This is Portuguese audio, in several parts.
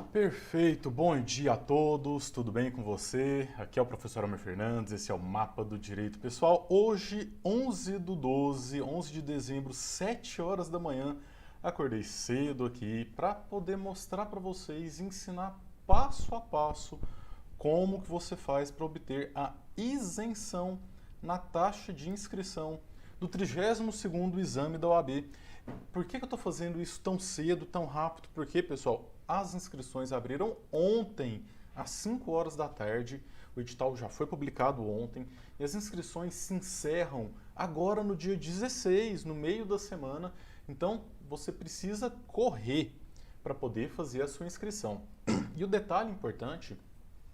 Perfeito, bom dia a todos, tudo bem com você? Aqui é o professor Almer Fernandes, esse é o Mapa do Direito. Pessoal, hoje, 11 de dezembro, 7 horas da manhã, acordei cedo aqui para poder mostrar para vocês, ensinar passo a passo como que você faz para obter a isenção na taxa de inscrição do 32º exame da OAB. Por que eu estou fazendo isso tão cedo, tão rápido? Porque, pessoal, as inscrições abriram ontem, às 5 horas da tarde. O edital já foi publicado ontem e as inscrições se encerram agora no dia 16, no meio da semana. Então, você precisa correr para poder fazer a sua inscrição. E o detalhe importante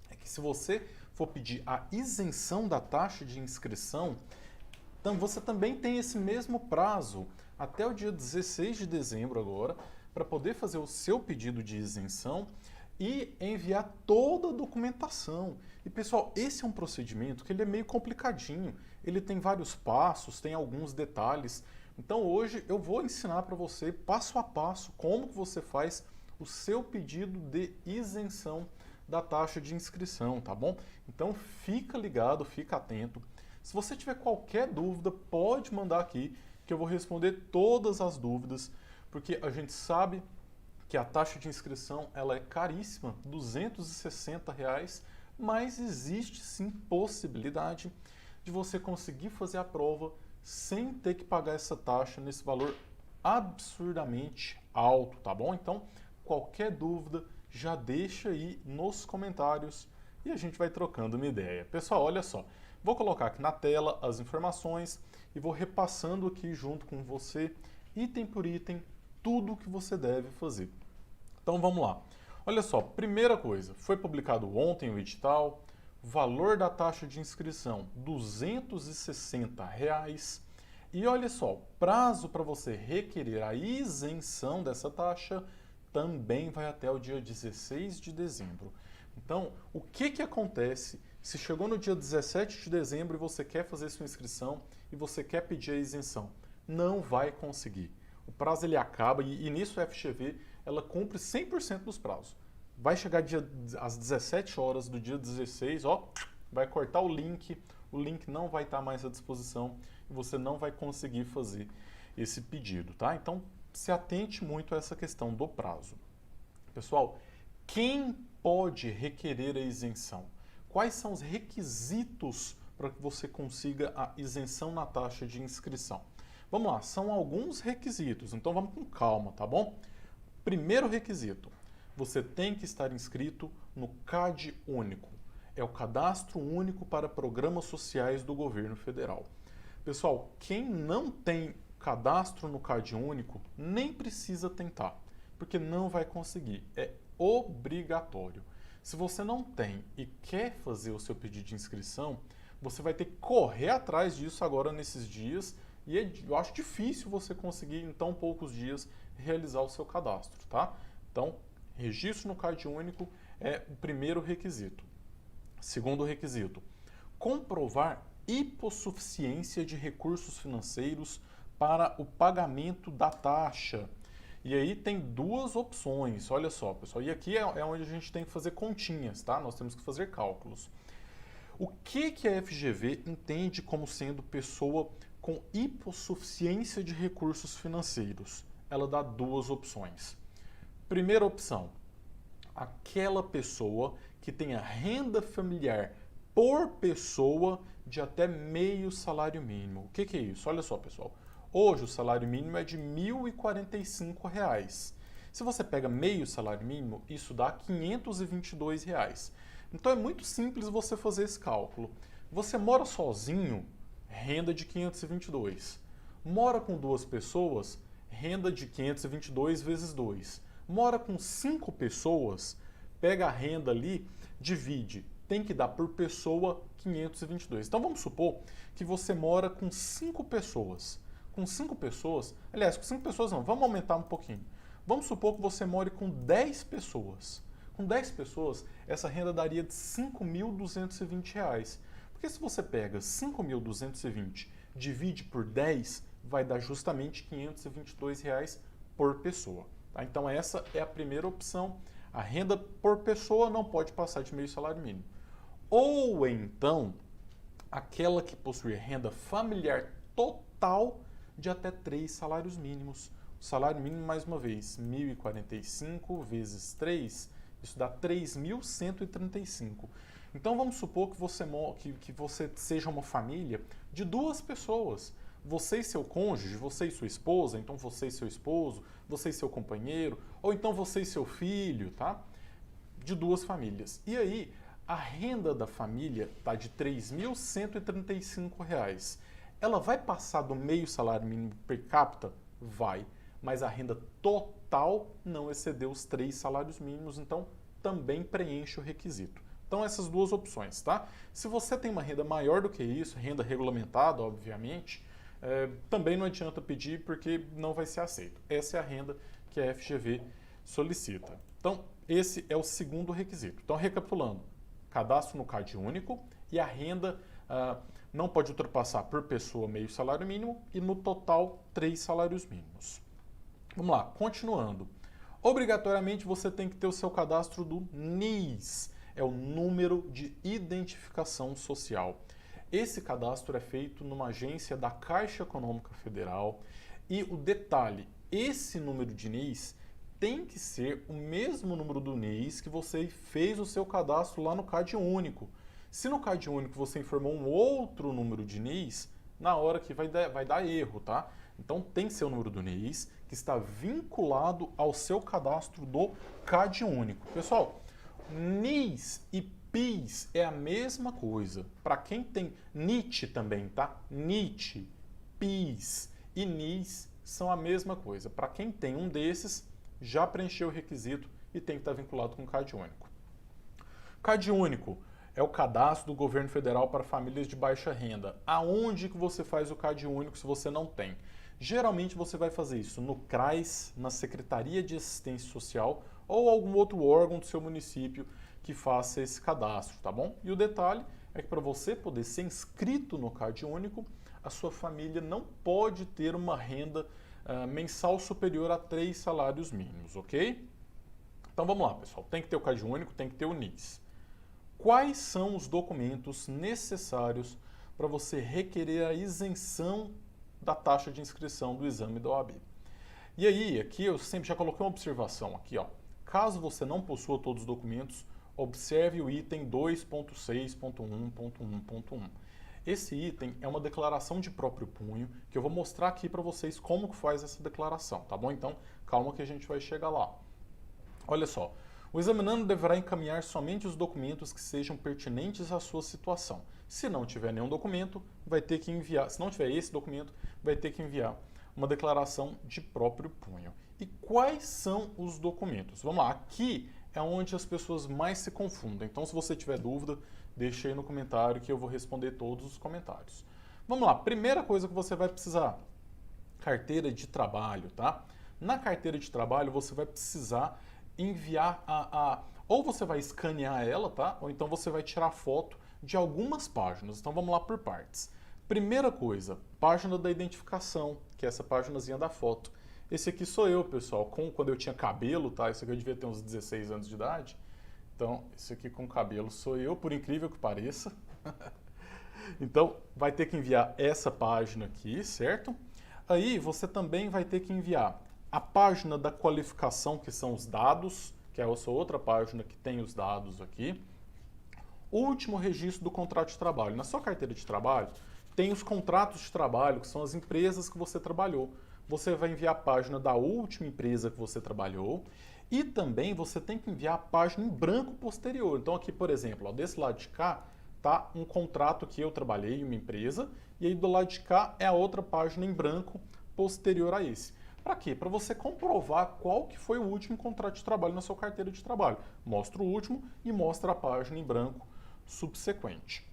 é que se você for pedir a isenção da taxa de inscrição, então você também tem esse mesmo prazo até o dia 16 de dezembro agora para poder fazer o seu pedido de isenção e enviar toda a documentação. E pessoal, esse é um procedimento que ele é meio complicadinho. Ele tem vários passos, tem alguns detalhes. Então hoje eu vou ensinar para você passo a passo como que você faz o seu pedido de isenção da taxa de inscrição, tá bom? Então fica ligado, fica atento. Se você tiver qualquer dúvida, pode mandar aqui que eu vou responder todas as dúvidas, porque a gente sabe que a taxa de inscrição ela é caríssima, R$ 260, mas existe sim possibilidade de você conseguir fazer a prova sem ter que pagar essa taxa nesse valor absurdamente alto, tá bom? Então, qualquer dúvida, já deixa aí nos comentários e a gente vai trocando uma ideia. Pessoal, olha só, vou colocar aqui na tela as informações e vou repassando aqui junto com você, item por item, tudo o que você deve fazer. Então vamos lá. Olha só, primeira coisa, foi publicado ontem o edital, valor da taxa de inscrição R$ 260. E olha só, prazo para você requerer a isenção dessa taxa também vai até o dia 16 de dezembro. Então, o que acontece se chegou no dia 17 de dezembro e você quer fazer sua inscrição e você quer pedir a isenção? Não vai conseguir. O prazo ele acaba e nisso a FGV ela cumpre 100% dos prazos. Vai chegar às 17 horas do dia 16, ó, vai cortar o link não vai estar mais à disposição e você não vai conseguir fazer esse pedido, tá? Então, se atente muito a essa questão do prazo. Pessoal, quem pode requerer a isenção? Quais são os requisitos para que você consiga a isenção na taxa de inscrição? Vamos lá, são alguns requisitos, então vamos com calma, tá bom? Primeiro requisito, você tem que estar inscrito no CAD único. É o Cadastro Único para Programas Sociais do Governo Federal. Pessoal, quem não tem cadastro no CAD único, nem precisa tentar, porque não vai conseguir. É obrigatório. Se você não tem e quer fazer o seu pedido de inscrição, você vai ter que correr atrás disso agora nesses dias e eu acho difícil você conseguir em tão poucos dias realizar o seu cadastro, tá? Então, registro no CAD único é o primeiro requisito. Segundo requisito, comprovar hipossuficiência de recursos financeiros para o pagamento da taxa. E aí tem duas opções, olha só, pessoal. E aqui é onde a gente tem que fazer continhas, tá? Nós temos que fazer cálculos. O que a FGV entende como sendo pessoa com hipossuficiência de recursos financeiros? Ela dá duas opções. Primeira opção, aquela pessoa que tenha renda familiar por pessoa de até meio salário mínimo. O que é isso? Olha só, pessoal. Hoje o salário mínimo é de R$ 1.045. Se você pega meio salário mínimo, isso dá R$ 522. Então é muito simples você fazer esse cálculo. Você mora sozinho, renda de 522. Mora com duas pessoas, renda de 522 vezes 2. Mora com 5 pessoas, pega a renda ali, divide. Tem que dar por pessoa 522. Então vamos supor que você mora com 5 pessoas. Com 5 pessoas, aliás, com 5 pessoas não, vamos aumentar um pouquinho. Vamos supor que você more com 10 pessoas. Com 10 pessoas, essa renda daria de R$ 5.220. Porque se você pega 5.220, divide por 10, vai dar justamente R$ 522 por pessoa. Tá? Então essa é a primeira opção. A renda por pessoa não pode passar de meio salário mínimo. Ou então, aquela que possui renda familiar total de até 3 salários mínimos. O salário mínimo, mais uma vez, 1.045 vezes 3, isso dá 3.135. Então vamos supor que você seja uma família de 2 pessoas. Você e seu cônjuge, você e sua esposa, então você e seu esposo, você e seu companheiro, ou então você e seu filho, tá? De 2 famílias. E aí, a renda da família está de R$ 3.135. Ela vai passar do meio salário mínimo per capita? Vai. Mas a renda total não excedeu os 3 salários mínimos, então também preenche o requisito. Então essas 2 opções, tá? Se você tem uma renda maior do que isso, renda regulamentada, obviamente, também não adianta pedir porque não vai ser aceito. Essa é a renda que a FGV solicita. Então, esse é o segundo requisito. Então, recapitulando, cadastro no CAD único e a renda não pode ultrapassar por pessoa meio salário mínimo e no total 3 salários mínimos. Vamos lá, continuando. Obrigatoriamente você tem que ter o seu cadastro do NIS, é o Número de Identificação Social. Esse cadastro é feito numa agência da Caixa Econômica Federal e o detalhe, esse número de NIS tem que ser o mesmo número do NIS que você fez o seu cadastro lá no CAD único. Se no CAD único você informou um outro número de NIS, na hora que vai dar erro, tá? Então tem que ser o número do NIS que está vinculado ao seu cadastro do CAD único. Pessoal, NIS e PIS é a mesma coisa. Para quem tem NIT também, tá? NIT, PIS e NIS são a mesma coisa. Para quem tem um desses, já preencheu o requisito e tem que estar vinculado com o CAD único. CAD único é o cadastro do governo federal para famílias de baixa renda. Aonde que você faz o CAD único se você não tem? Geralmente você vai fazer isso no CRAS, na Secretaria de Assistência Social ou algum outro órgão do seu município que faça esse cadastro, tá bom? E o detalhe é que para você poder ser inscrito no CAD único, a sua família não pode ter uma renda mensal superior a 3 salários mínimos, ok? Então vamos lá, pessoal. Tem que ter o CAD único, tem que ter o NIS. Quais são os documentos necessários para você requerer a isenção da taxa de inscrição do exame da OAB? E aí, aqui eu sempre já coloquei uma observação aqui, ó. Caso você não possua todos os documentos, observe o item 2.6.1.1.1. Esse item é uma declaração de próprio punho, que eu vou mostrar aqui para vocês como que faz essa declaração, tá bom? Então, calma que a gente vai chegar lá. Olha só, o examinando deverá encaminhar somente os documentos que sejam pertinentes à sua situação. Se não tiver nenhum documento, vai ter que enviar, se não tiver esse documento, vai ter que enviar uma declaração de próprio punho. E quais são os documentos? Vamos lá, aqui é onde as pessoas mais se confundem. Então, se você tiver dúvida, deixa aí no comentário que eu vou responder todos os comentários. Vamos lá, primeira coisa que você vai precisar, carteira de trabalho, tá? Na carteira de trabalho, você vai precisar enviar ou você vai escanear ela, tá? Ou então você vai tirar foto de algumas páginas. Então, vamos lá por partes. Primeira coisa, página da identificação, que é essa páginazinha da foto. Esse aqui sou eu, pessoal, quando eu tinha cabelo, tá? Esse aqui eu devia ter uns 16 anos de idade. Então, esse aqui com cabelo sou eu, por incrível que pareça. Então, vai ter que enviar essa página aqui, certo? Aí, você também vai ter que enviar a página da qualificação, que são os dados, que é essa outra página que tem os dados aqui. O último registro do contrato de trabalho. Na sua carteira de trabalho, tem os contratos de trabalho, que são as empresas que você trabalhou. Você vai enviar a página da última empresa que você trabalhou e também você tem que enviar a página em branco posterior. Então aqui, por exemplo, ó, desse lado de cá tá um contrato que eu trabalhei em uma empresa e aí do lado de cá é a outra página em branco posterior a esse. Para quê? Para você comprovar qual que foi o último contrato de trabalho na sua carteira de trabalho. Mostra o último e mostra a página em branco subsequente.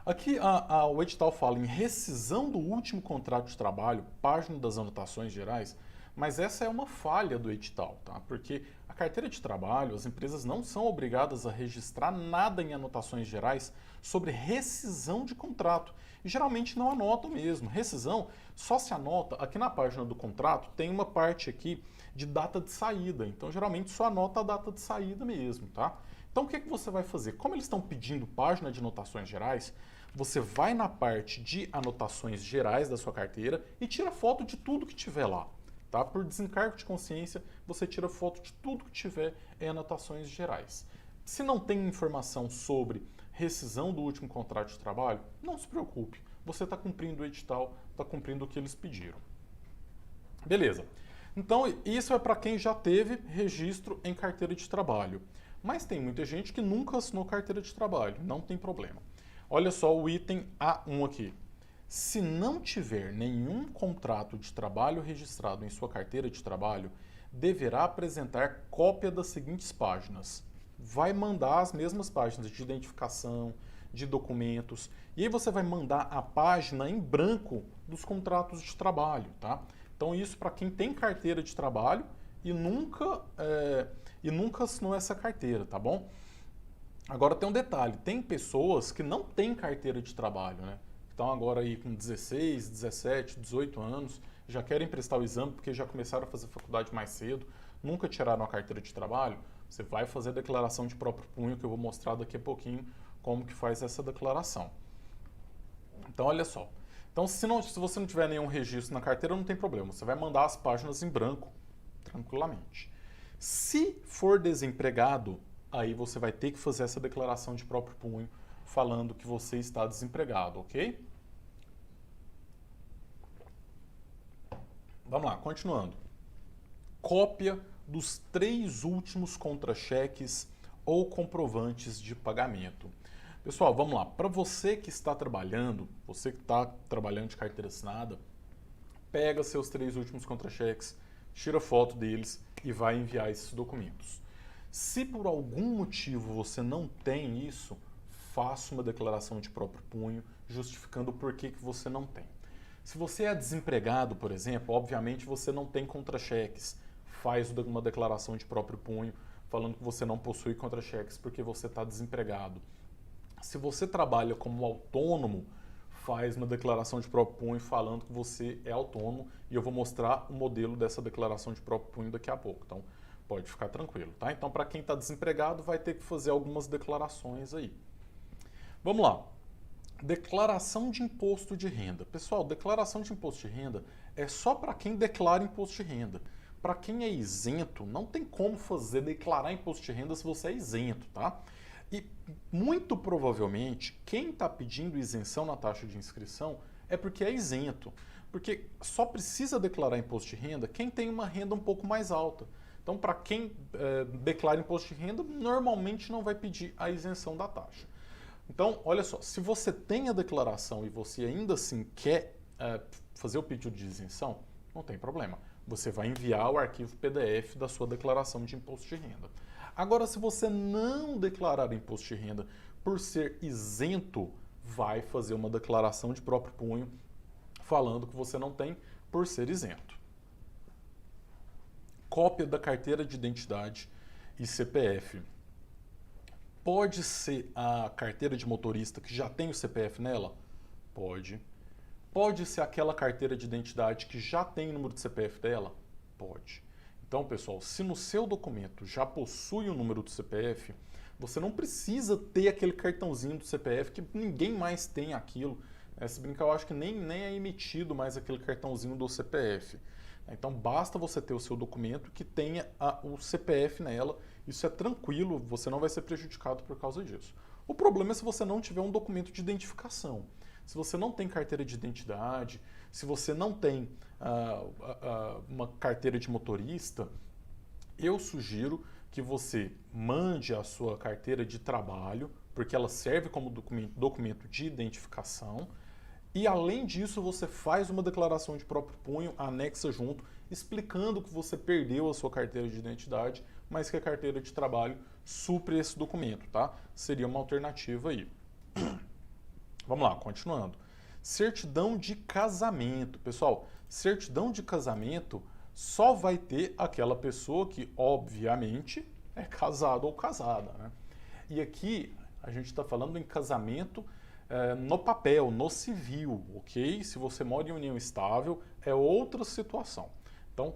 Aqui o edital fala em rescisão do último contrato de trabalho, página das anotações gerais, mas essa é uma falha do edital, tá? Porque a carteira de trabalho, as empresas não são obrigadas a registrar nada em anotações gerais sobre rescisão de contrato. E geralmente não anotam mesmo. Rescisão só se anota, aqui na página do contrato tem uma parte aqui de data de saída. Então, geralmente, só anota a data de saída mesmo, tá? Então, o que que você vai fazer? Como eles estão pedindo página de anotações gerais, você vai na parte de anotações gerais da sua carteira e tira foto de tudo que tiver lá, tá? Por desencargo de consciência, você tira foto de tudo que tiver em anotações gerais. Se não tem informação sobre rescisão do último contrato de trabalho, não se preocupe. Você está cumprindo o edital, está cumprindo o que eles pediram. Beleza. Então, isso é para quem já teve registro em carteira de trabalho. Mas tem muita gente que nunca assinou carteira de trabalho, não tem problema. Olha só o item A1 aqui. Se não tiver nenhum contrato de trabalho registrado em sua carteira de trabalho, deverá apresentar cópia das seguintes páginas. Vai mandar as mesmas páginas de identificação, de documentos, e aí você vai mandar a página em branco dos contratos de trabalho, tá? Então isso para quem tem carteira de trabalho e nunca assinou essa carteira, tá bom? Agora tem um detalhe, tem pessoas que não têm carteira de trabalho, né? Estão agora aí com 16, 17, 18 anos, já querem prestar o exame porque já começaram a fazer faculdade mais cedo, nunca tiraram a carteira de trabalho. Você vai fazer a declaração de próprio punho, que eu vou mostrar daqui a pouquinho como que faz essa declaração. Então, olha só. Então, se você não tiver nenhum registro na carteira, não tem problema. Você vai mandar as páginas em branco, tranquilamente. Se for desempregado, aí você vai ter que fazer essa declaração de próprio punho, falando que você está desempregado, ok? Vamos lá, continuando. Cópia dos 3 últimos contra-cheques ou comprovantes de pagamento. Pessoal, vamos lá. Para você que está trabalhando, de carteira assinada, pega seus 3 últimos contra-cheques, tira foto deles e vai enviar esses documentos. Se por algum motivo você não tem isso, faça uma declaração de próprio punho, justificando o porquê que você não tem. Se você é desempregado, por exemplo, obviamente você não tem contra-cheques. Faz uma declaração de próprio punho, falando que você não possui contra-cheques porque você está desempregado. Se você trabalha como autônomo, faz uma declaração de próprio punho falando que você é autônomo e eu vou mostrar o modelo dessa declaração de próprio punho daqui a pouco. Então, pode ficar tranquilo, tá? Então, para quem está desempregado, vai ter que fazer algumas declarações aí. Vamos lá. Declaração de imposto de renda. Pessoal, declaração de imposto de renda é só para quem declara imposto de renda. Para quem é isento, não tem como declarar imposto de renda se você é isento, tá? E muito provavelmente, quem está pedindo isenção na taxa de inscrição é porque é isento. Porque só precisa declarar imposto de renda quem tem uma renda um pouco mais alta. Então, para quem declara imposto de renda, normalmente não vai pedir a isenção da taxa. Então, olha só, se você tem a declaração e você ainda assim quer fazer o pedido de isenção, não tem problema. Você vai enviar o arquivo PDF da sua declaração de imposto de renda. Agora, se você não declarar imposto de renda por ser isento, vai fazer uma declaração de próprio punho falando que você não tem por ser isento. Cópia da carteira de identidade e CPF. Pode ser a carteira de motorista que já tem o CPF nela? Pode. Pode ser aquela carteira de identidade que já tem o número de CPF dela? Pode. Então, pessoal, se no seu documento já possui o número do CPF, você não precisa ter aquele cartãozinho do CPF, que ninguém mais tem aquilo. Se brincar, eu acho que nem é emitido mais aquele cartãozinho do CPF. Então, basta você ter o seu documento que tenha o CPF nela. Isso é tranquilo, você não vai ser prejudicado por causa disso. O problema é se você não tiver um documento de identificação. Se você não tem carteira de identidade, se você não tem uma carteira de motorista, eu sugiro que você mande a sua carteira de trabalho, porque ela serve como documento de identificação, e além disso você faz uma declaração de próprio punho, anexa junto, explicando que você perdeu a sua carteira de identidade, mas que a carteira de trabalho supre esse documento, tá? Seria uma alternativa aí. Vamos lá, continuando. Certidão de casamento. Pessoal, certidão de casamento só vai ter aquela pessoa que, obviamente, é casado ou casada, né? E aqui a gente está falando em casamento no papel, no civil, ok? Se você mora em união estável, é outra situação. Então,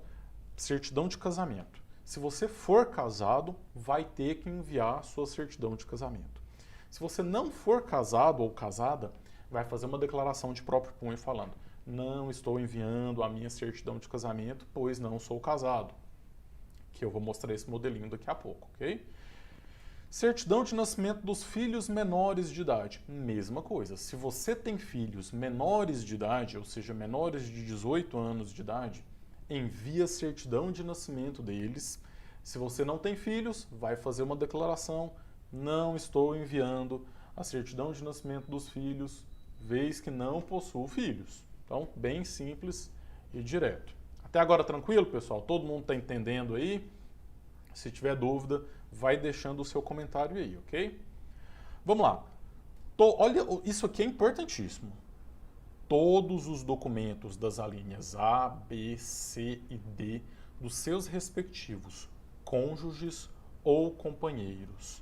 certidão de casamento. Se você for casado, vai ter que enviar a sua certidão de casamento. Se você não for casado ou casada, vai fazer uma declaração de próprio punho falando: não estou enviando a minha certidão de casamento, pois não sou casado. Que eu vou mostrar esse modelinho daqui a pouco, ok? Certidão de nascimento dos filhos menores de idade. Mesma coisa. Se você tem filhos menores de idade, ou seja, menores de 18 anos de idade, envia a certidão de nascimento deles. Se você não tem filhos, vai fazer uma declaração: não estou enviando a certidão de nascimento dos filhos, vez que não possuo filhos. Então, bem simples e direto. Até agora tranquilo, pessoal? Todo mundo está entendendo aí? Se tiver dúvida, vai deixando o seu comentário aí, ok? Vamos lá. Olha, isso aqui é importantíssimo. Todos os documentos das alíneas A, B, C e D dos seus respectivos cônjuges ou companheiros.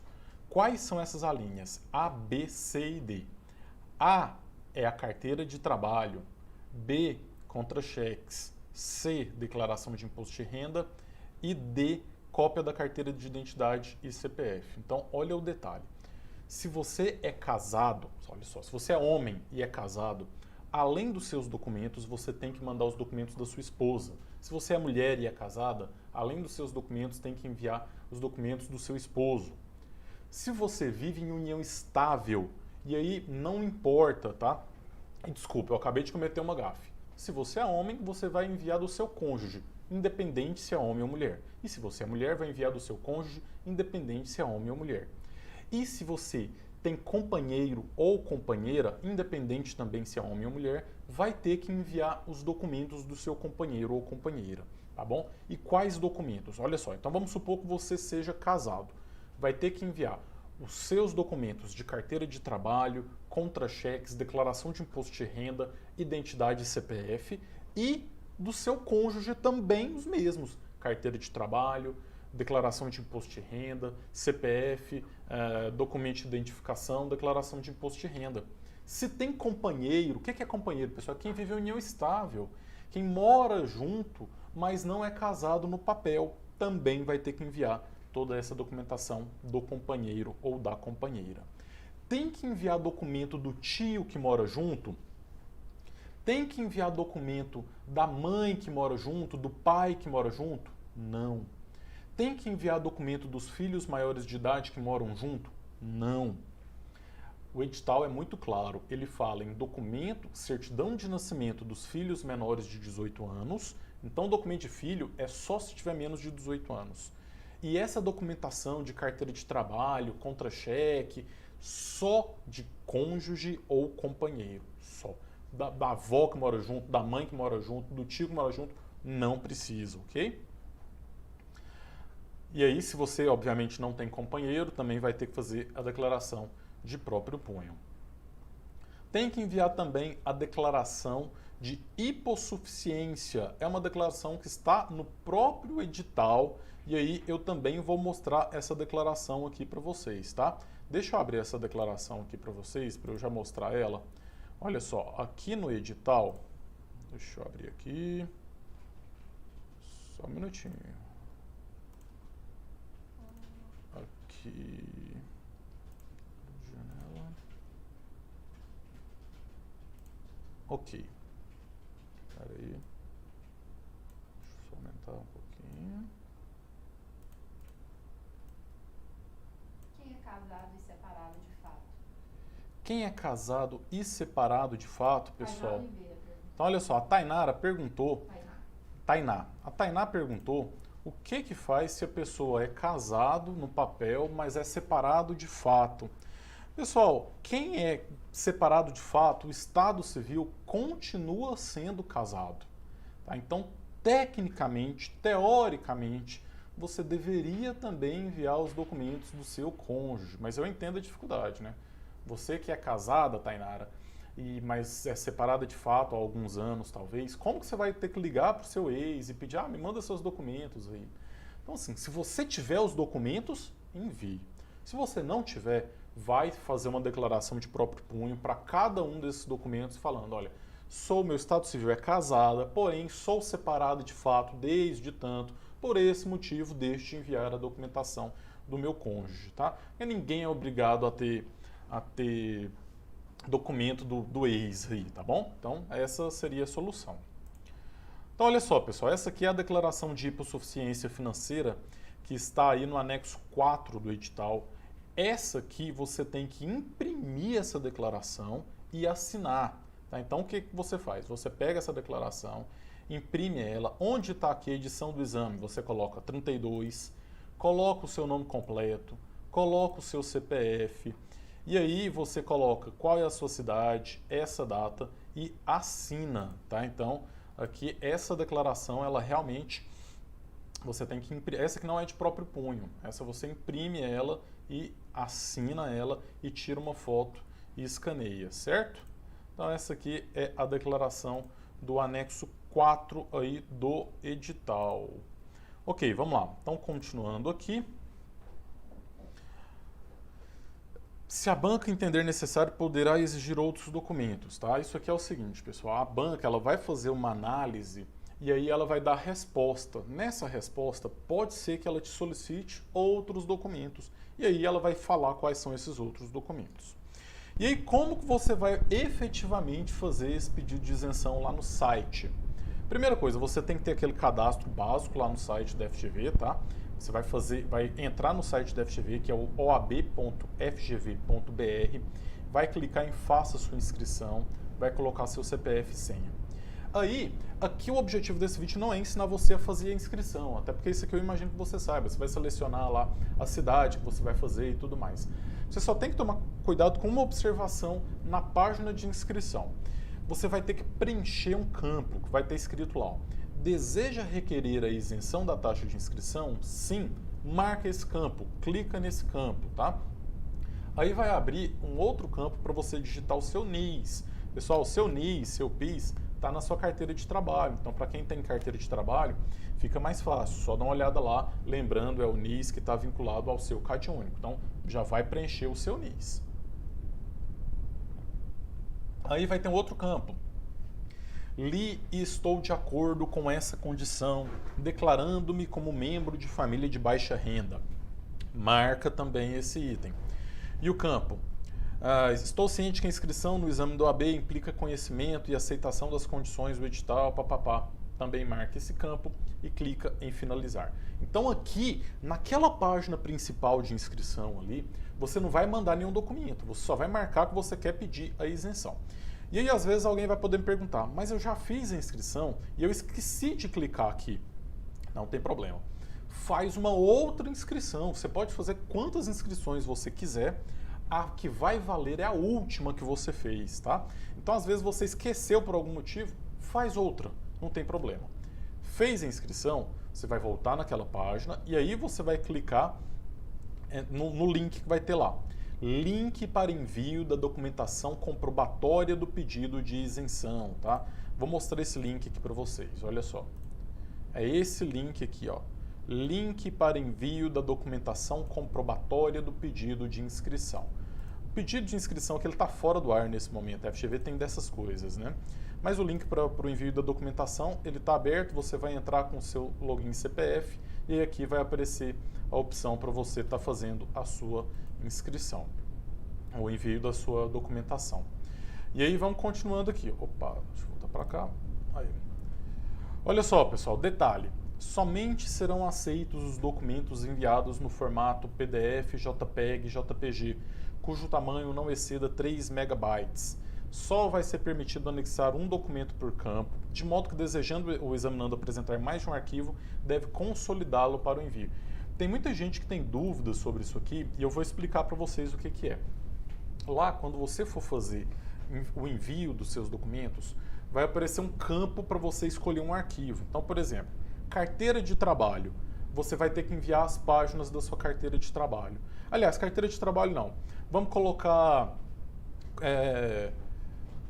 Quais são essas alíneas? A, B, C e D. A é a carteira de trabalho, B, contra-cheques, C, declaração de imposto de renda e D, cópia da carteira de identidade e CPF. Então, olha o detalhe. Se você é casado, olha só, se você é homem e é casado, além dos seus documentos, você tem que mandar os documentos da sua esposa. Se você é mulher e é casada, além dos seus documentos, tem que enviar os documentos do seu esposo. Se você vive em união estável, e aí não importa, tá? Desculpa, eu acabei de cometer uma gafe. Se você é homem, você vai enviar do seu cônjuge, independente se é homem ou mulher. E se você é mulher, vai enviar do seu cônjuge, independente se é homem ou mulher. E se você tem companheiro ou companheira, independente também se é homem ou mulher, vai ter que enviar os documentos do seu companheiro ou companheira, tá bom? E quais documentos? Olha só, então vamos supor que você seja casado. Vai ter que enviar os seus documentos de carteira de trabalho, contra-cheques, declaração de imposto de renda, identidade e CPF, e do seu cônjuge também os mesmos: carteira de trabalho, declaração de imposto de renda, CPF, documento de identificação, declaração de imposto de renda. Se tem companheiro, o que é companheiro, pessoal? Quem vive em união estável, quem mora junto, mas não é casado no papel, também vai ter que enviar toda essa documentação do companheiro ou da companheira. Tem que enviar documento do tio que mora junto? Tem que enviar documento da mãe que mora junto, do pai que mora junto? Não. Tem que enviar documento dos filhos maiores de idade que moram junto? Não. O edital é muito claro. Ele fala em documento, certidão de nascimento dos filhos menores de 18 anos. Então, documento de filho é só se tiver menos de 18 anos. E essa documentação de carteira de trabalho, contra-cheque, só de cônjuge ou companheiro. Só. Da avó que mora junto, da mãe que mora junto, do tio que mora junto, não precisa, ok? E aí, se você, obviamente, não tem companheiro, também vai ter que fazer a declaração de próprio punho. Tem que enviar também a declaração de hipossuficiência. É uma declaração que está no próprio edital, e aí eu também vou mostrar essa declaração aqui para vocês, tá? Deixa eu abrir essa declaração aqui para vocês, para eu já mostrar ela. Olha só, aqui no edital, deixa eu abrir aqui, só um minutinho. Aqui, janela. Ok. Espera aí. Deixa eu só aumentar um pouquinho. Quem é casado e separado de fato? Quem é casado e separado de fato, pessoal? Tainá Oliveira perguntou. Então, olha só, a Tainara perguntou. Tainá. A Tainá perguntou o que faz se a pessoa é casado no papel, mas é separado de fato. Pessoal, quem é separado de fato, o Estado Civil continua sendo casado. Tá? Então, tecnicamente, teoricamente, você deveria também enviar os documentos do seu cônjuge. Mas eu entendo a dificuldade, né? Você que é casada, Tainara, mas é separada de fato há alguns anos, talvez, como que você vai ter que ligar para o seu ex e pedir, me manda seus documentos aí? Então, assim, se você tiver os documentos, envie. Se você não tiver, vai fazer uma declaração de próprio punho para cada um desses documentos falando, olha, meu estado civil é casada, porém sou separada de fato desde tanto, por esse motivo deixo de enviar a documentação do meu cônjuge, tá? E ninguém é obrigado a ter documento do ex aí, tá bom? Então, essa seria a solução. Então, olha só, pessoal, essa aqui é a declaração de hipossuficiência financeira que está aí no anexo 4 do edital. Essa aqui você tem que imprimir essa declaração e assinar, tá? Então, o que você faz? Você pega essa declaração, imprime ela. Onde está aqui a edição do exame? Você coloca 32, coloca o seu nome completo, coloca o seu CPF, e aí você coloca qual é a sua cidade, essa data e assina, tá? Então, aqui essa declaração, ela realmente você tem que imprimir. Essa que não é de próprio punho, essa você imprime ela e assina ela e tira uma foto e escaneia, certo? Então essa aqui é a declaração do anexo 4 aí do edital. Ok, vamos lá. Então continuando aqui. Se a banca entender necessário, poderá exigir outros documentos, tá? Isso aqui é o seguinte, pessoal, a banca ela vai fazer uma análise e aí ela vai dar resposta. Nessa resposta, pode ser que ela te solicite outros documentos e aí ela vai falar quais são esses outros documentos. E aí, como que você vai efetivamente fazer esse pedido de isenção lá no site? Primeira coisa, você tem que ter aquele cadastro básico lá no site da FGV, tá? Você vai entrar no site da FGV, que é o oab.fgv.br, vai clicar em Faça sua inscrição, vai colocar seu CPF e senha. Aí, aqui o objetivo desse vídeo não é ensinar você a fazer a inscrição, até porque isso aqui eu imagino que você saiba, você vai selecionar lá a cidade que você vai fazer e tudo mais. Você só tem que tomar cuidado com uma observação na página de inscrição. Você vai ter que preencher um campo que vai ter escrito lá, ó, deseja requerer a isenção da taxa de inscrição? Sim, marca esse campo, clica nesse campo, tá? Aí vai abrir um outro campo para você digitar o seu NIS. Pessoal, o seu NIS, seu PIS, está na sua carteira de trabalho. Então, para quem tem carteira de trabalho, fica mais fácil. Só dá uma olhada lá, lembrando, é o NIS que está vinculado ao seu CAD único. Então, já vai preencher o seu NIS. Aí vai ter um outro campo. Li e estou de acordo com essa condição, declarando-me como membro de família de baixa renda. Marca também esse item. E o campo? Estou ciente que a inscrição no exame do OAB implica conhecimento e aceitação das condições do edital, papapá. Também marca esse campo e clica em finalizar. Então aqui, naquela página principal de inscrição ali, você não vai mandar nenhum documento, você só vai marcar que você quer pedir a isenção. E aí, às vezes, alguém vai poder me perguntar, mas eu já fiz a inscrição e eu esqueci de clicar aqui. Não tem problema. Faz uma outra inscrição. Você pode fazer quantas inscrições você quiser. A que vai valer é a última que você fez, tá? Então, às vezes, você esqueceu por algum motivo, faz outra. Não tem problema. Fez a inscrição, você vai voltar naquela página e aí você vai clicar no link que vai ter lá. Link para envio da documentação comprobatória do pedido de isenção, tá? Vou mostrar esse link aqui para vocês, olha só. É esse link aqui, ó. Link para envio da documentação comprobatória do pedido de inscrição. O pedido de inscrição é que ele está fora do ar nesse momento, a FGV tem dessas coisas, né? Mas o link para o envio da documentação, ele está aberto, você vai entrar com o seu login CPF e aqui vai aparecer a opção para você estar fazendo a sua inscrição, o envio da sua documentação. E aí vamos continuando aqui. Opa, deixa eu voltar para cá. Aí. Olha só, pessoal, detalhe. Somente serão aceitos os documentos enviados no formato PDF, JPEG, JPG, cujo tamanho não exceda 3 megabytes. Só vai ser permitido anexar um documento por campo, de modo que, desejando o examinando apresentar mais de um arquivo, deve consolidá-lo para o envio. Tem muita gente que tem dúvidas sobre isso aqui e eu vou explicar para vocês o que é. Lá, quando você for fazer o envio dos seus documentos, vai aparecer um campo para você escolher um arquivo. Então, por exemplo, carteira de trabalho. Você vai ter que enviar as páginas da sua carteira de trabalho. Aliás, carteira de trabalho não. Vamos colocar,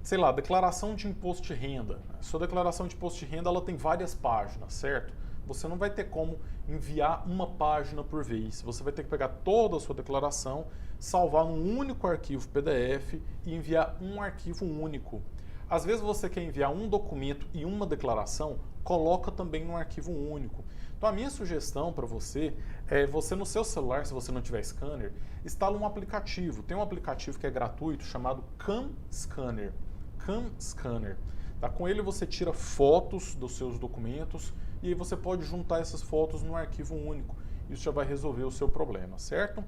sei lá, declaração de imposto de renda. Sua declaração de imposto de renda ela tem várias páginas, certo? Você não vai ter como enviar uma página por vez. Você vai ter que pegar toda a sua declaração, salvar num único arquivo PDF e enviar um arquivo único. Às vezes você quer enviar um documento e uma declaração, coloca também num arquivo único. Então a minha sugestão para você é você no seu celular, se você não tiver scanner, instala um aplicativo. Tem um aplicativo que é gratuito chamado CamScanner. CamScanner. Tá? Com ele você tira fotos dos seus documentos e aí você pode juntar essas fotos num arquivo único. Isso já vai resolver o seu problema, certo?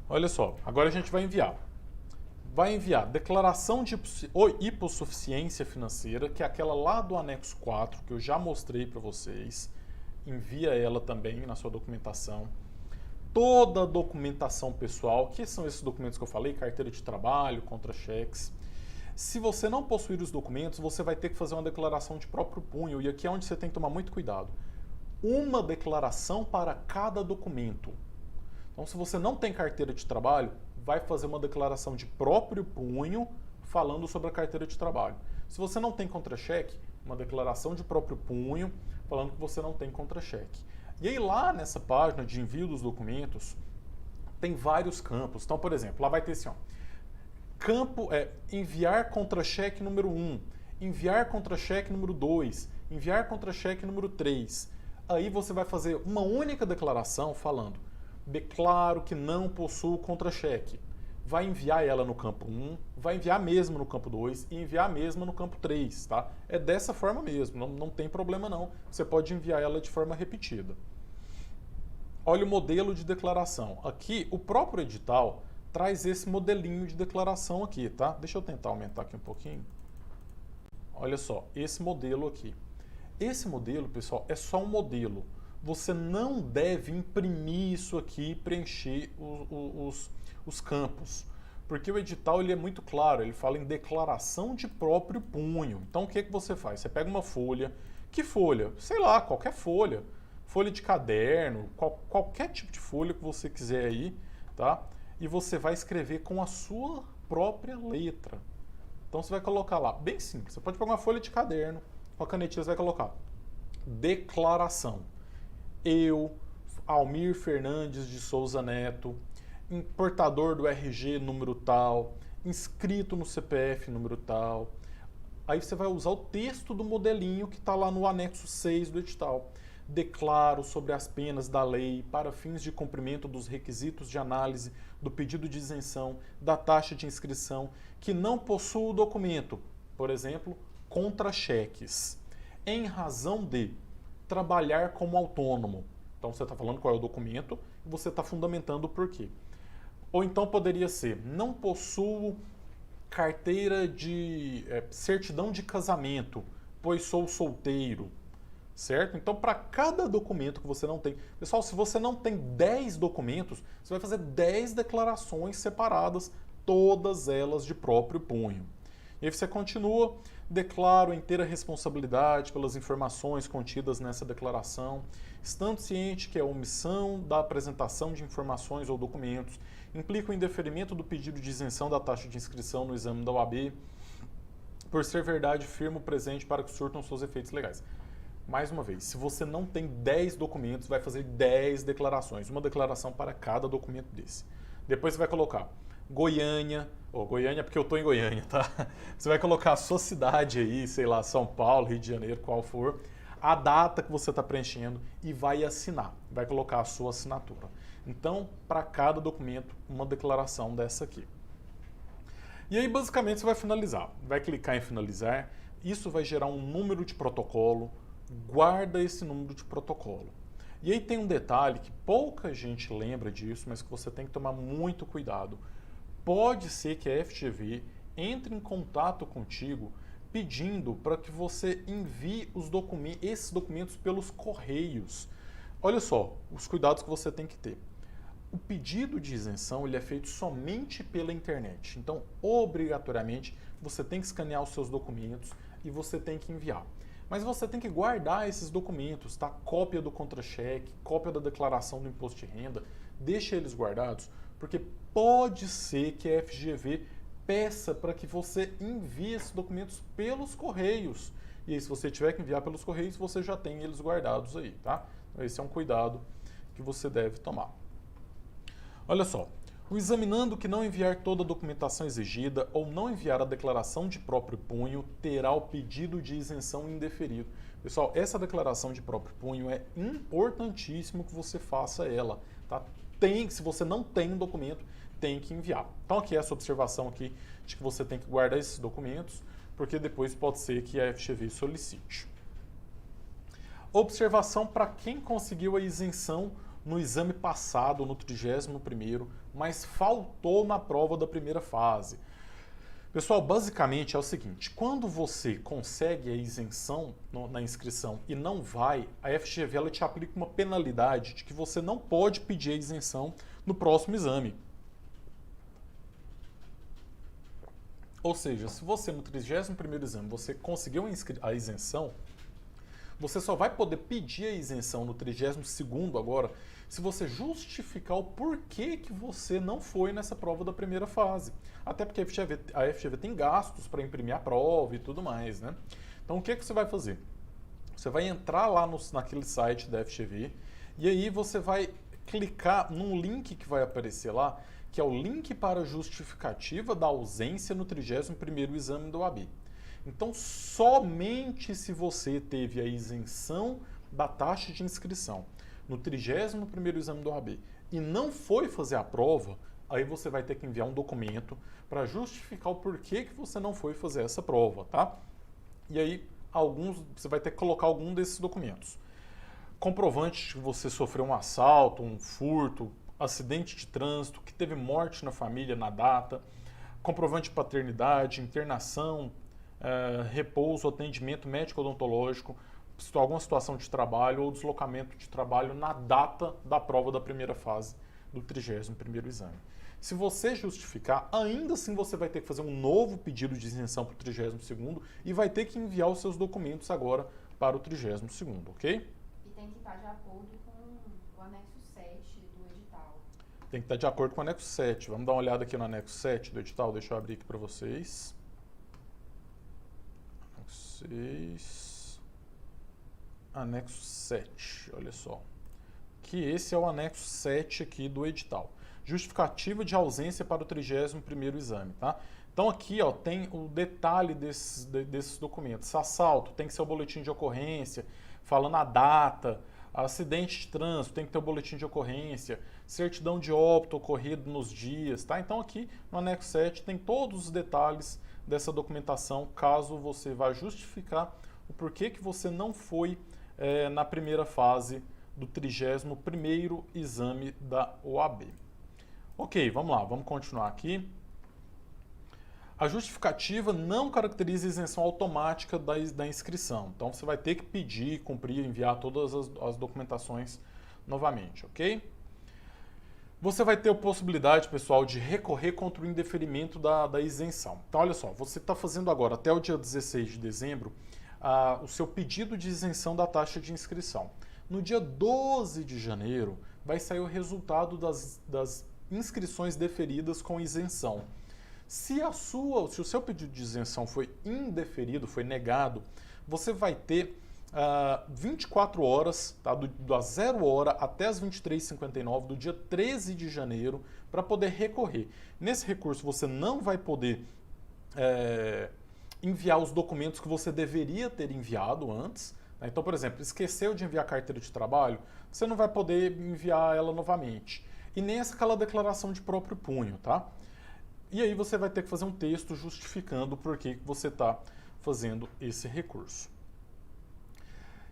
Olha só, agora a gente vai enviar. Vai enviar declaração de hipossuficiência financeira, que é aquela lá do anexo 4, que eu já mostrei para vocês. Envia ela também na sua documentação. Toda a documentação pessoal, que são esses documentos que eu falei, carteira de trabalho, contra-cheques. Se você não possuir os documentos, você vai ter que fazer uma declaração de próprio punho, e aqui é onde você tem que tomar muito cuidado. Uma declaração para cada documento. Então, se você não tem carteira de trabalho, vai fazer uma declaração de próprio punho falando sobre a carteira de trabalho. Se você não tem contra-cheque, uma declaração de próprio punho falando que você não tem contra-cheque. E aí lá nessa página de envio dos documentos, tem vários campos. Então, por exemplo, lá vai ter assim, ó, campo é enviar contra-cheque número 1, enviar contra-cheque número 2, enviar contra-cheque número 3. Aí você vai fazer uma única declaração falando: declaro que não possuo contra-cheque. Vai enviar ela no campo 1, vai enviar mesmo no campo 2 e enviar mesmo no campo 3, tá? É dessa forma mesmo, não tem problema não. Você pode enviar ela de forma repetida. Olha o modelo de declaração. Aqui, o próprio edital traz esse modelinho de declaração aqui, tá? Deixa eu tentar aumentar aqui um pouquinho. Olha só, esse modelo aqui. Esse modelo, pessoal, é só um modelo. Você não deve imprimir isso aqui e preencher os campos. Porque o edital ele é muito claro, ele fala em declaração de próprio punho. Então o que você faz? Você pega uma folha. Que folha? Sei lá, qualquer folha. Folha de caderno, qualquer tipo de folha que você quiser aí, tá? E você vai escrever com a sua própria letra. Então você vai colocar lá, bem simples. Você pode pegar uma folha de caderno, com a canetinha você vai colocar declaração. Eu, Almir Fernandes de Souza Neto, portador do RG número tal, inscrito no CPF número tal. Aí você vai usar o texto do modelinho que está lá no anexo 6 do edital. Declaro sobre as penas da lei para fins de cumprimento dos requisitos de análise do pedido de isenção da taxa de inscrição que não possuo o documento, por exemplo, contra-cheques, em razão de trabalhar como autônomo. Então você está falando qual é o documento e você está fundamentando o porquê. Ou então poderia ser, não possuo carteira de certidão de casamento, pois sou solteiro. Certo? Então, para cada documento que você não tem... Pessoal, se você não tem 10 documentos, você vai fazer 10 declarações separadas, todas elas de próprio punho. E aí você continua, declaro inteira responsabilidade pelas informações contidas nessa declaração, estando ciente que a omissão da apresentação de informações ou documentos implica o indeferimento do pedido de isenção da taxa de inscrição no exame da OAB, por ser verdade, firmo presente para que surtam seus efeitos legais. Mais uma vez, se você não tem 10 documentos, vai fazer 10 declarações, uma declaração para cada documento desse. Depois você vai colocar Goiânia, Goiânia porque eu estou em Goiânia, tá? Você vai colocar a sua cidade aí, sei lá, São Paulo, Rio de Janeiro, qual for, a data que você está preenchendo e vai assinar, vai colocar a sua assinatura. Então, para cada documento, uma declaração dessa aqui. E aí, basicamente, você vai finalizar. Vai clicar em finalizar, isso vai gerar um número de protocolo, guarda esse número de protocolo. E aí tem um detalhe que pouca gente lembra disso, mas que você tem que tomar muito cuidado. Pode ser que a FGV entre em contato contigo pedindo para que você envie esses documentos pelos correios. Olha só, os cuidados que você tem que ter. O pedido de isenção ele é feito somente pela internet. Então, obrigatoriamente, você tem que escanear os seus documentos e você tem que enviar. Mas você tem que guardar esses documentos, tá? Cópia do contra-cheque, cópia da declaração do imposto de renda, deixa eles guardados, porque pode ser que a FGV peça para que você envie esses documentos pelos correios. E aí, se você tiver que enviar pelos correios, você já tem eles guardados aí, tá? Então, esse é um cuidado que você deve tomar. Olha só, O examinando que não enviar toda a documentação exigida ou não enviar a declaração de próprio punho terá o pedido de isenção indeferido. Pessoal, essa declaração de próprio punho é importantíssimo que você faça ela, tá? Se você não tem um documento, tem que enviar. Então aqui é essa observação aqui de que você tem que guardar esses documentos, porque depois pode ser que a FGV solicite. Observação para quem conseguiu a isenção no exame passado, no 31º, mas faltou na prova da primeira fase. Pessoal, basicamente é o seguinte, quando você consegue a isenção na inscrição e não vai, a FGV ela te aplica uma penalidade de que você não pode pedir a isenção no próximo exame. Ou seja, se você no 31º exame você conseguiu a isenção, você só vai poder pedir a isenção no 32º agora se você justificar o porquê que você não foi nessa prova da primeira fase. Até porque a FGV tem gastos para imprimir a prova e tudo mais, né? Então o que você vai fazer? Você vai entrar lá naquele site da FGV e aí você vai clicar num link que vai aparecer lá, que é o link para justificativa da ausência no 31º exame da OAB. Então, somente se você teve a isenção da taxa de inscrição no 31º exame do OAB e não foi fazer a prova, aí você vai ter que enviar um documento para justificar o porquê que você não foi fazer essa prova, tá? E aí, você vai ter que colocar algum desses documentos. Comprovante de que você sofreu um assalto, um furto, acidente de trânsito, que teve morte na família na data, comprovante de paternidade, internação, repouso, atendimento médico odontológico, alguma situação de trabalho ou deslocamento de trabalho na data da prova da primeira fase do 31º exame. Se você justificar, ainda assim você vai ter que fazer um novo pedido de isenção para o 32º e vai ter que enviar os seus documentos agora para o 32º, ok? E tem que estar de acordo com o anexo 7 do edital. Tem que estar de acordo com o anexo 7. Vamos dar uma olhada aqui no anexo 7 do edital, deixa eu abrir aqui para vocês. 6, anexo 7, olha só, que esse é o anexo 7 aqui do edital, justificativa de ausência para o 31º exame, tá? Então aqui, ó, tem o detalhe desses documentos. Assalto, tem que ser o boletim de ocorrência, falando a data. Acidente de trânsito, tem que ter o boletim de ocorrência. Certidão de óbito ocorrido nos dias, tá? Então aqui no anexo 7 tem todos os detalhes dessa documentação, caso você vá justificar o porquê que você não foi na primeira fase do 31º exame da OAB. Ok, vamos lá, vamos continuar aqui. A justificativa não caracteriza isenção automática da inscrição. Então você vai ter que pedir, cumprir, enviar todas as documentações novamente, ok? Você vai ter a possibilidade, pessoal, de recorrer contra o indeferimento da isenção. Então, olha só, você está fazendo agora, até o dia 16 de dezembro, o seu pedido de isenção da taxa de inscrição. No dia 12 de janeiro, vai sair o resultado das inscrições deferidas com isenção. Se o seu pedido de isenção foi indeferido, foi negado, você vai ter 24 horas, tá, das 0 hora até as 23h59 do dia 13 de janeiro para poder recorrer. Nesse recurso você não vai poder enviar os documentos que você deveria ter enviado antes. Né? Então, por exemplo, esqueceu de enviar a carteira de trabalho, você não vai poder enviar ela novamente. E nem aquela declaração de próprio punho, tá? E aí você vai ter que fazer um texto justificando por que você está fazendo esse recurso.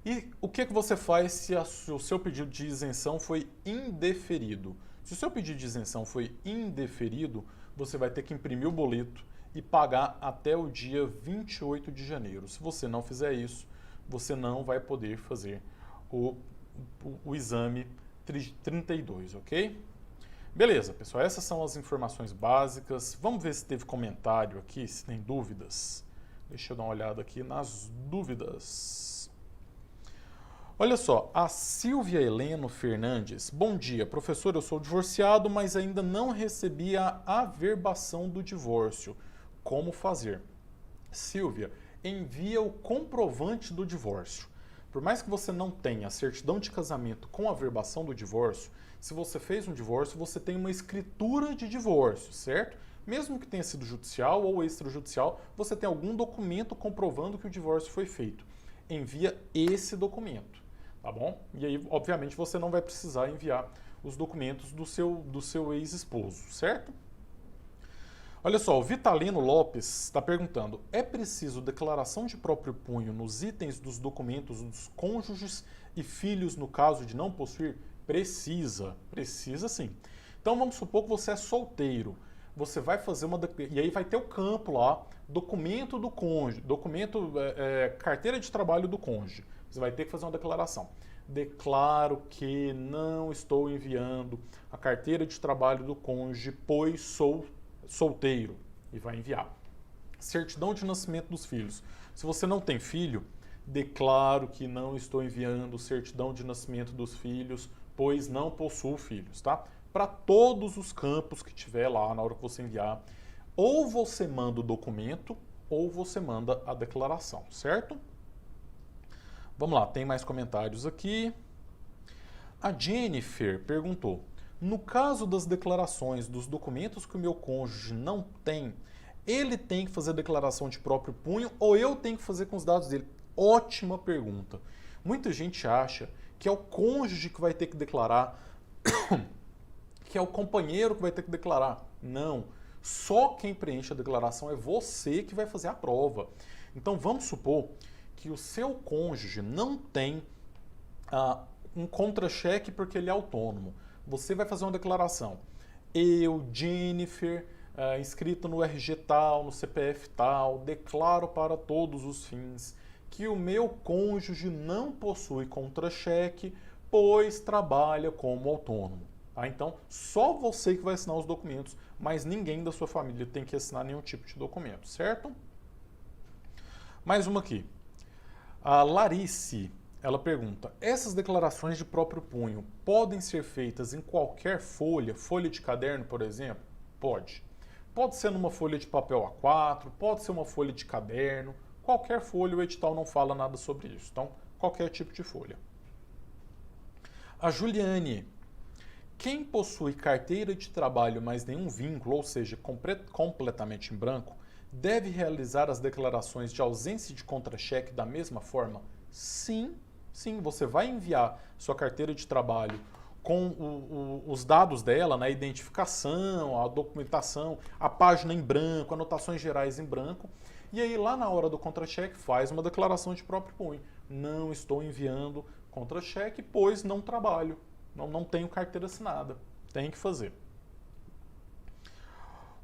E o que você faz se o seu pedido de isenção foi indeferido? Se o seu pedido de isenção foi indeferido, você vai ter que imprimir o boleto e pagar até o dia 28 de janeiro. Se você não fizer isso, você não vai poder fazer o exame 32, ok? Beleza, pessoal, essas são as informações básicas. Vamos ver se teve comentário aqui, se tem dúvidas. Deixa eu dar uma olhada aqui nas dúvidas. Olha só, a Silvia Heleno Fernandes. Bom dia, professor, eu sou divorciado, mas ainda não recebi a averbação do divórcio. Como fazer? Silvia, envia o comprovante do divórcio. por mais que você não tenha a certidão de casamento com a averbação do divórcio, se você fez um divórcio, você tem uma escritura de divórcio, certo? Mesmo que tenha sido judicial ou extrajudicial, você tem algum documento comprovando que o divórcio foi feito. Envia esse documento, tá bom? E aí, obviamente, você não vai precisar enviar os documentos do seu ex-esposo, certo? Olha só, o Vitalino Lopes está perguntando: é preciso declaração de próprio punho nos itens dos documentos dos cônjuges e filhos no caso de não possuir? Precisa sim. Então vamos supor que você é solteiro. Você vai fazer e aí vai ter o campo lá, documento do cônjuge, carteira de trabalho do cônjuge. Você vai ter que fazer uma declaração. Declaro que não estou enviando a carteira de trabalho do cônjuge, pois sou solteiro, e vai enviar. Certidão de nascimento dos filhos. Se você não tem filho, declaro que não estou enviando certidão de nascimento dos filhos, pois não possuo filhos, tá? Para todos os campos que tiver lá na hora que você enviar, ou você manda o documento, ou você manda a declaração, certo? Vamos lá, tem mais comentários aqui. A Jennifer perguntou: no caso das declarações dos documentos que o meu cônjuge não tem, ele tem que fazer declaração de próprio punho ou eu tenho que fazer com os dados dele? Ótima pergunta. Muita gente acha que é o cônjuge que vai ter que declarar, que é o companheiro que vai ter que declarar. Não. Só quem preenche a declaração é você que vai fazer a prova. Então vamos supor que o seu cônjuge não tem um contra-cheque porque ele é autônomo. Você vai fazer uma declaração. Eu, Jennifer, inscrito no RG tal, no CPF tal, declaro para todos os fins que o meu cônjuge não possui contra-cheque, pois trabalha como autônomo. Tá? Então, só você que vai assinar os documentos, mas ninguém da sua família tem que assinar nenhum tipo de documento, certo? Mais uma aqui. A Larice, ela pergunta: essas declarações de próprio punho podem ser feitas em qualquer folha de caderno, por exemplo? Pode. Pode ser numa folha de papel A4, pode ser uma folha de caderno, qualquer folha, o edital não fala nada sobre isso. Então, qualquer tipo de folha. A Juliane: quem possui carteira de trabalho, mas nenhum vínculo, ou seja, completamente em branco, deve realizar as declarações de ausência de contra-cheque da mesma forma? Sim, você vai enviar sua carteira de trabalho com os dados dela, né, a identificação, a documentação, a página em branco, anotações gerais em branco, e aí lá na hora do contra-cheque faz uma declaração de próprio punho. Não estou enviando contra-cheque, pois não trabalho, não tenho carteira assinada. Tem que fazer.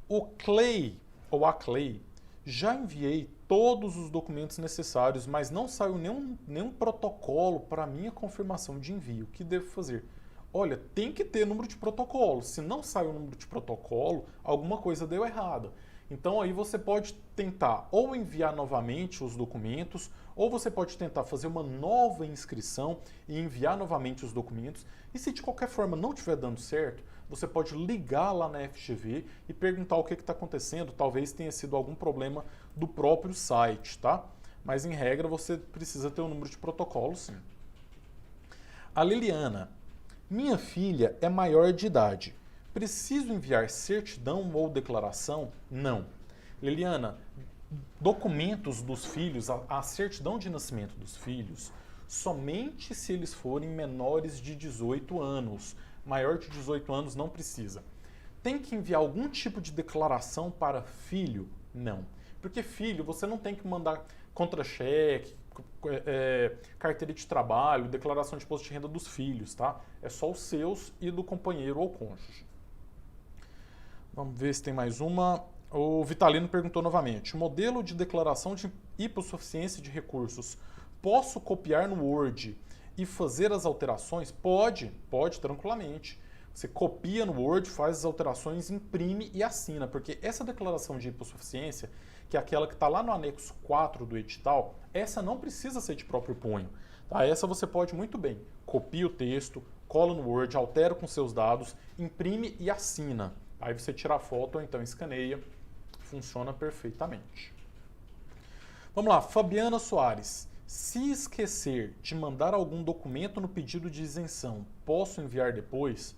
O Clay, ou a Clay: já enviei todos os documentos necessários, mas não saiu nenhum protocolo para minha confirmação de envio. O que devo fazer? Olha, tem que ter número de protocolo. Se não sai o número de protocolo, alguma coisa deu errada. Então aí você pode tentar ou enviar novamente os documentos, ou você pode tentar fazer uma nova inscrição e enviar novamente os documentos. E se de qualquer forma não estiver dando certo, você pode ligar lá na FGV e perguntar o que está acontecendo. Talvez tenha sido algum problema do próprio site, tá? Mas em regra você precisa ter um número de protocolo, sim. A Liliana: minha filha é maior de idade. Preciso enviar certidão ou declaração? Não. Liliana, documentos dos filhos, a certidão de nascimento dos filhos, somente se eles forem menores de 18 anos. Maior de 18 anos não precisa. Tem que enviar algum tipo de declaração para filho? Não. Porque filho, você não tem que mandar contra-cheque, carteira de trabalho, declaração de imposto de renda dos filhos, tá? É só os seus e do companheiro ou cônjuge. Vamos ver se tem mais uma. O Vitalino perguntou novamente: modelo de declaração de hipossuficiência de recursos, posso copiar no Word e fazer as alterações? Pode tranquilamente. Você copia no Word, faz as alterações, imprime e assina, porque essa declaração de hipossuficiência, que é aquela que está lá no anexo 4 do edital, essa não precisa ser de próprio punho. Tá? Essa você pode muito bem. Copia o texto, cola no Word, altera com seus dados, imprime e assina. Aí você tira a foto ou então escaneia. Funciona perfeitamente. Vamos lá, Fabiana Soares: Se esquecer de mandar algum documento no pedido de isenção, posso enviar depois?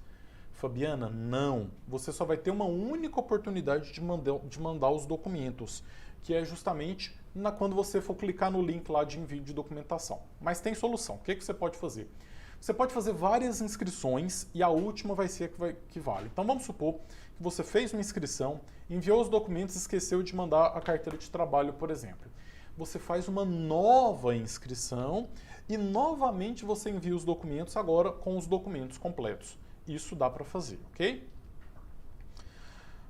Fabiana, não. Você só vai ter uma única oportunidade de mandar os documentos, que é justamente quando você for clicar no link lá de envio de documentação. Mas tem solução. O que você pode fazer? Você pode fazer várias inscrições e a última vai ser a que vale. Então vamos supor que você fez uma inscrição, enviou os documentos e esqueceu de mandar a carteira de trabalho, por exemplo. Você faz uma nova inscrição e novamente você envia os documentos agora com os documentos completos. Isso dá para fazer, ok?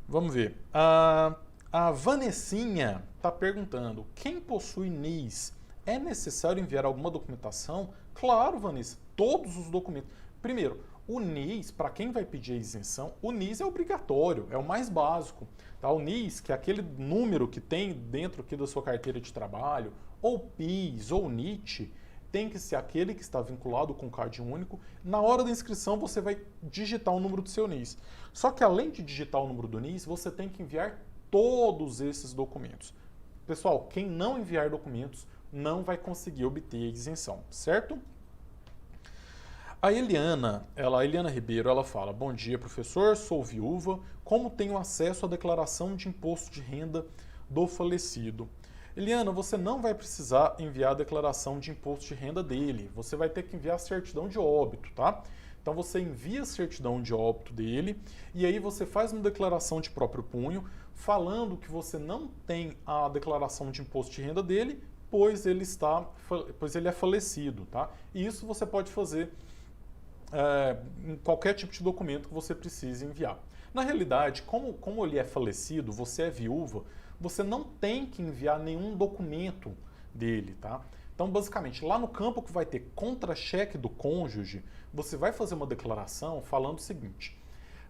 Vamos ver. A Vanessinha está perguntando, quem possui NIS, é necessário enviar alguma documentação? Claro, Vanessa, todos os documentos. Primeiro, o NIS, para quem vai pedir a isenção, o NIS é obrigatório, é o mais básico. Tá? O NIS, que é aquele número que tem dentro aqui da sua carteira de trabalho, ou PIS, ou NIT, tem que ser aquele que está vinculado com o CAD único. Na hora da inscrição, você vai digitar o número do seu NIS. Só que além de digitar o número do NIS, você tem que enviar todos esses documentos. Pessoal, quem não enviar documentos não vai conseguir obter a isenção, certo? A Eliana Ribeiro, ela fala, bom dia, professor, sou viúva, como tenho acesso à declaração de imposto de renda do falecido? Eliana, você não vai precisar enviar a declaração de imposto de renda dele, você vai ter que enviar a certidão de óbito, tá? Então você envia a certidão de óbito dele e aí você faz uma declaração de próprio punho falando que você não tem a declaração de imposto de renda dele, pois ele é falecido, tá? E isso você pode fazer em qualquer tipo de documento que você precise enviar. Na realidade, como ele é falecido, você é viúva, você não tem que enviar nenhum documento dele, tá? Então, basicamente, lá no campo que vai ter contra-cheque do cônjuge, você vai fazer uma declaração falando o seguinte: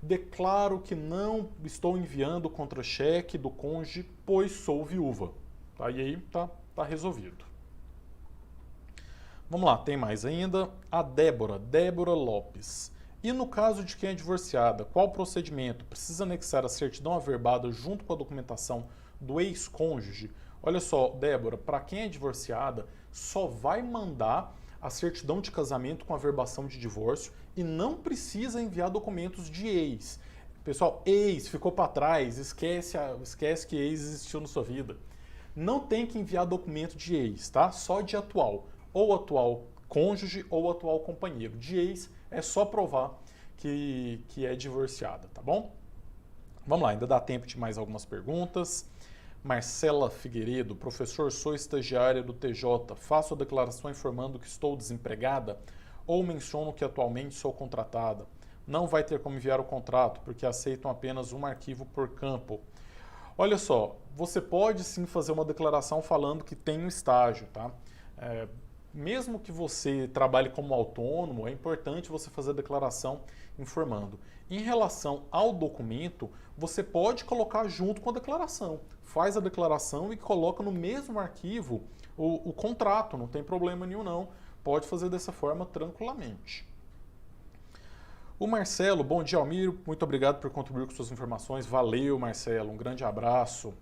declaro que não estou enviando contra-cheque do cônjuge, pois sou viúva. Tá? E aí tá resolvido. Vamos lá, tem mais ainda. A Débora Lopes. E no caso de quem é divorciada, qual o procedimento? Precisa anexar a certidão averbada junto com a documentação do ex-cônjuge? Olha só, Débora, para quem é divorciada, só vai mandar a certidão de casamento com averbação de divórcio e não precisa enviar documentos de ex. Pessoal, ex ficou para trás, esquece que ex existiu na sua vida. Não tem que enviar documento de ex, tá? Só de atual. Ou atual cônjuge ou atual companheiro. De ex é só provar que é divorciada, tá bom? Vamos lá, ainda dá tempo de mais algumas perguntas. Marcela Figueiredo, professor, sou estagiária do TJ, faço a declaração informando que estou desempregada ou menciono que atualmente sou contratada. Não vai ter como enviar o contrato, porque aceitam apenas um arquivo por campo. Olha só, você pode sim fazer uma declaração falando que tem um estágio, tá? Mesmo que você trabalhe como autônomo, é importante você fazer a declaração informando. Em relação ao documento, você pode colocar junto com a declaração. Faz a declaração e coloca no mesmo arquivo o contrato, não tem problema nenhum não. Pode fazer dessa forma tranquilamente. O Marcelo, bom dia, Almiro, muito obrigado por contribuir com suas informações. Valeu, Marcelo, um grande abraço.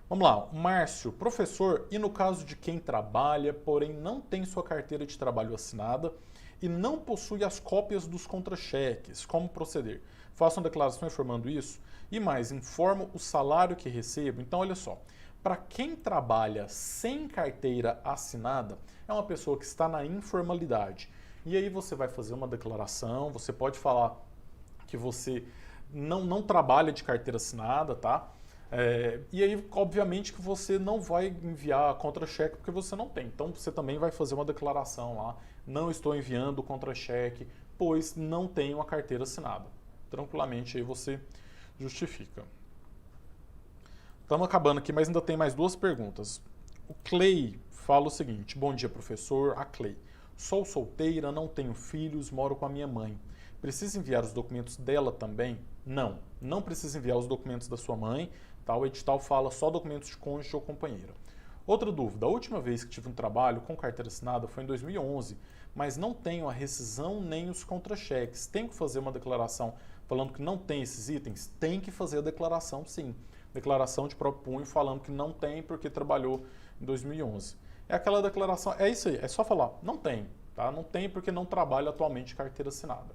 Vamos lá, Márcio, professor, e no caso de quem trabalha, porém não tem sua carteira de trabalho assinada e não possui as cópias dos contra-cheques, como proceder? Faço uma declaração informando isso e mais, informo o salário que recebo. Então, olha só, para quem trabalha sem carteira assinada, é uma pessoa que está na informalidade. E aí você vai fazer uma declaração, você pode falar que você não trabalha de carteira assinada, tá? E aí, obviamente, que você não vai enviar contra-cheque porque você não tem. Então, você também vai fazer uma declaração lá. Não estou enviando contra-cheque, pois não tenho a carteira assinada. Tranquilamente, aí você justifica. Estamos acabando aqui, mas ainda tem mais duas perguntas. O Clay fala o seguinte. Bom dia, professor. A Clay. Sou solteira, não tenho filhos, moro com a minha mãe. Precisa enviar os documentos dela também? Não. Não precisa enviar os documentos da sua mãe. Tá? O edital fala só documentos de cônjuge ou companheira. Outra dúvida, a última vez que tive um trabalho com carteira assinada foi em 2011, mas não tenho a rescisão nem os contra-cheques. Tenho que fazer uma declaração falando que não tem esses itens? Tem que fazer a declaração, sim. Declaração de próprio punho falando que não tem porque trabalhou em 2011. É aquela declaração, é isso aí, é só falar, não tem, tá? Não tem porque não trabalho atualmente de carteira assinada.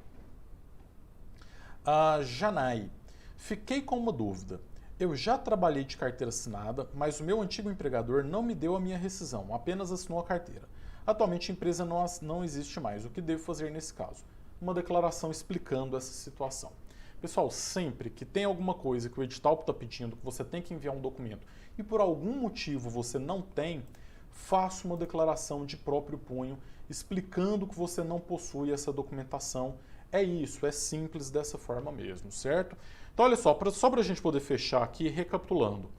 Janai, fiquei com uma dúvida. Eu já trabalhei de carteira assinada, mas o meu antigo empregador não me deu a minha rescisão, apenas assinou a carteira. Atualmente a empresa não existe mais. O que devo fazer nesse caso? Uma declaração explicando essa situação. Pessoal, sempre que tem alguma coisa que o edital está pedindo, que você tem que enviar um documento e por algum motivo você não tem, faça uma declaração de próprio punho explicando que você não possui essa documentação. É isso, é simples dessa forma mesmo, certo? Então, olha só para a gente poder fechar aqui, recapitulando.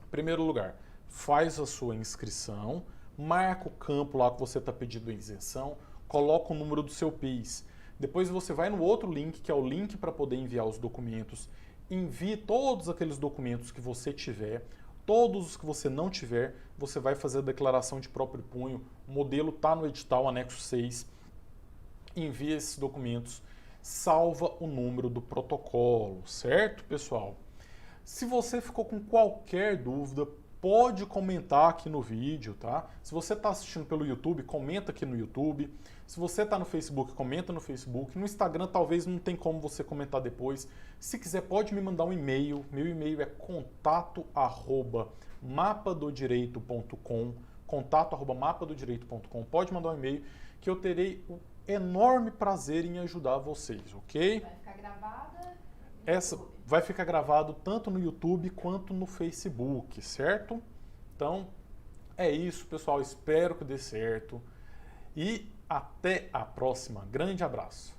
Em primeiro lugar, faz a sua inscrição, marca o campo lá que você está pedindo isenção, coloca o número do seu PIS. Depois você vai no outro link, que é o link para poder enviar os documentos. Envie todos aqueles documentos que você tiver, todos os que você não tiver, você vai fazer a declaração de próprio punho. O modelo está no edital, anexo 6. Envia esses documentos, salva o número do protocolo, certo, pessoal? Se você ficou com qualquer dúvida, pode comentar aqui no vídeo, tá? Se você está assistindo pelo YouTube, comenta aqui no YouTube. Se você está no Facebook, comenta no Facebook. No Instagram, talvez não tem como você comentar depois. Se quiser, pode me mandar um e-mail. Meu e-mail é contato@mapadodireito.com, contato@mapadodireito.com. Pode mandar um e-mail que eu terei o enorme prazer em ajudar vocês, ok? Vai ficar gravada no Essa YouTube. vai ficar gravado tanto no YouTube quanto no Facebook, certo? Então, é isso, pessoal. Espero que dê certo. E até a próxima. Grande abraço.